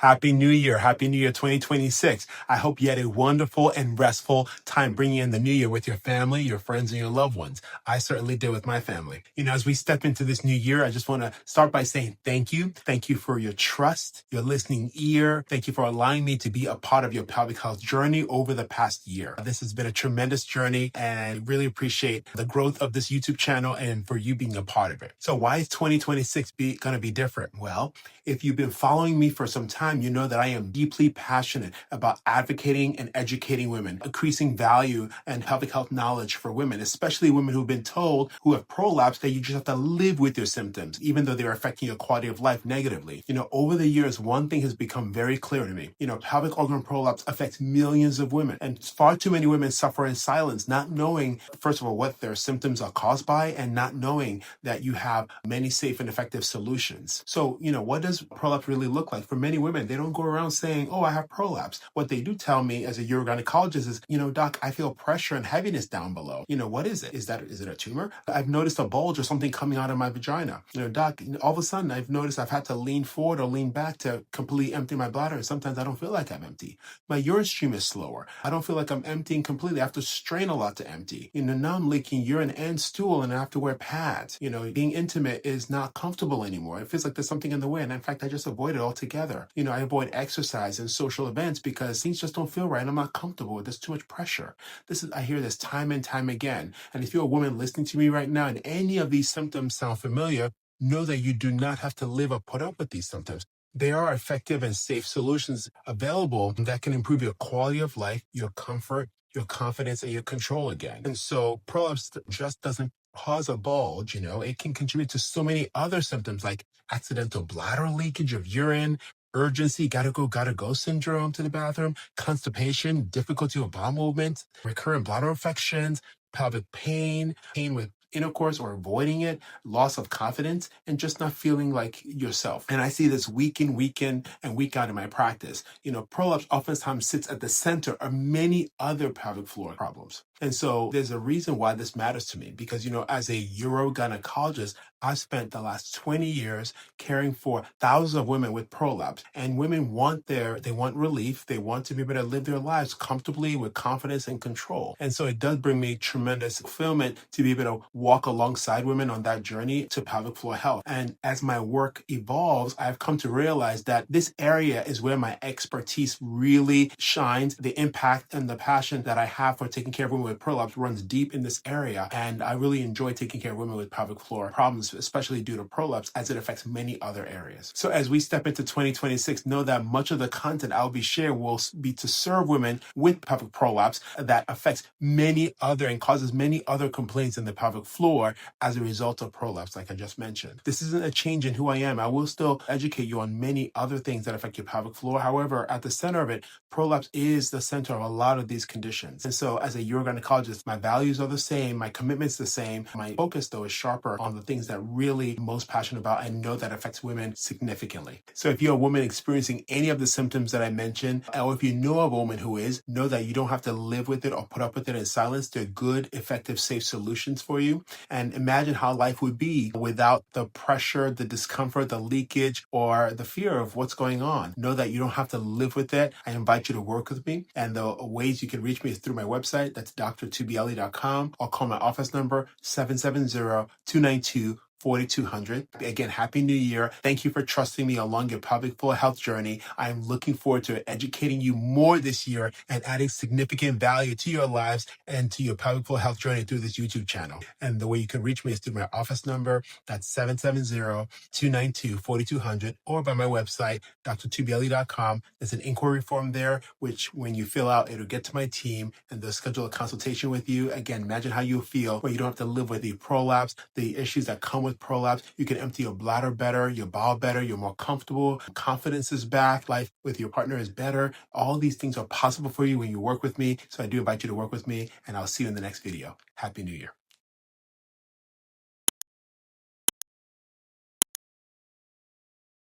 Happy New Year. Happy New Year 2026. I hope you had a wonderful and restful time bringing in the new year with your family, your friends, and your loved ones. I certainly did with my family. As we step into this new year, I just want to start by saying thank you. Thank you for your trust, your listening ear. Thank you for allowing me to be a part of your pelvic health journey over the past year. This has been a tremendous journey, and I really appreciate the growth of this YouTube channel and for you being a part of it. So why is 2026 going to be different? Well, if you've been following me for some time, you know that I am deeply passionate about advocating and educating women, increasing value and pelvic health knowledge for women, especially women who've been told who have prolapse that you just have to live with your symptoms, even though they're affecting your quality of life negatively. Over the years, one thing has become very clear to me. Pelvic organ prolapse affects millions of women, and far too many women suffer in silence, not knowing, first of all, what their symptoms are caused by, and not knowing that you have many safe and effective solutions. So, what does prolapse really look like? For many women, they don't go around saying, oh, I have prolapse. What they do tell me as a urogynecologist is, doc, I feel pressure and heaviness down below. What is it? Is it a tumor? I've noticed a bulge or something coming out of my vagina. Doc, all of a sudden I've noticed I've had to lean forward or lean back to completely empty my bladder. And sometimes I don't feel like I'm empty. My urine stream is slower. I don't feel like I'm emptying completely. I have to strain a lot to empty. Now I'm leaking urine and stool and I have to wear pads. Being intimate is not comfortable anymore. It feels like there's something in the way. And in fact, I just avoid it altogether. I avoid exercise and social events because things just don't feel right. And I'm not comfortable with. There's too much pressure. I hear this time and time again. And if you're a woman listening to me right now and any of these symptoms sound familiar, know that you do not have to live or put up with these symptoms. There are effective and safe solutions available that can improve your quality of life, your comfort, your confidence, and your control again. And so prolapse just doesn't cause a bulge, it can contribute to so many other symptoms like accidental bladder leakage of urine, urgency, gotta go syndrome to the bathroom, constipation, difficulty with bowel movement, recurrent bladder infections, pelvic pain, pain with intercourse or avoiding it, loss of confidence, and just not feeling like yourself. And I see this week in and week out in my practice. Prolapse oftentimes sits at the center of many other pelvic floor problems. And so there's a reason why this matters to me because, as a urogynecologist, I've spent the last 20 years caring for thousands of women with prolapse, and women they want relief. They want to be able to live their lives comfortably with confidence and control. And so it does bring me tremendous fulfillment to be able to walk alongside women on that journey to pelvic floor health. And as my work evolves, I've come to realize that this area is where my expertise really shines. The impact and the passion that I have for taking care of women with prolapse runs deep in this area. And I really enjoy taking care of women with pelvic floor problems, especially due to prolapse, as it affects many other areas. So as we step into 2026, know that much of the content I'll be sharing will be to serve women with pelvic prolapse that affects many other and causes many other complaints in the pelvic floor as a result of prolapse, like I just mentioned. This isn't a change in who I am. I will still educate you on many other things that affect your pelvic floor. However, at the center of it, prolapse is the center of a lot of these conditions. And so as a urogynecologist, my values are the same, my commitment's the same. My focus, though, is sharper on the things that really I'm most passionate about and know that affects women significantly. So if you're a woman experiencing any of the symptoms that I mentioned, or if you know of a woman who is, know that you don't have to live with it or put up with it in silence. They're good, effective, safe solutions for you. And imagine how life would be without the pressure, the discomfort, the leakage, or the fear of what's going on. Know that you don't have to live with it. I invite you to work with me. And the ways you can reach me is through my website. That's drtugbiyele.com, or call my office number 770-292-4200. Again, Happy New Year. Thank you for trusting me along your pelvic floor health journey. I'm looking forward to educating you more this year and adding significant value to your lives and to your pelvic floor health journey through this YouTube channel. And the way you can reach me is through my office number. That's 770-292-4200, or by my website, drtugbiyele.com. There's an inquiry form there, which when you fill out, it'll get to my team and they'll schedule a consultation with you. Again, imagine how you feel when you don't have to live with the prolapse, the issues that come with prolapse. You can empty your bladder better, your bowel better, you're more comfortable, confidence is back, life with your partner is better. All these things are possible for you when you work with me. So I do invite you to work with me, and I'll see you in the next video. Happy New Year.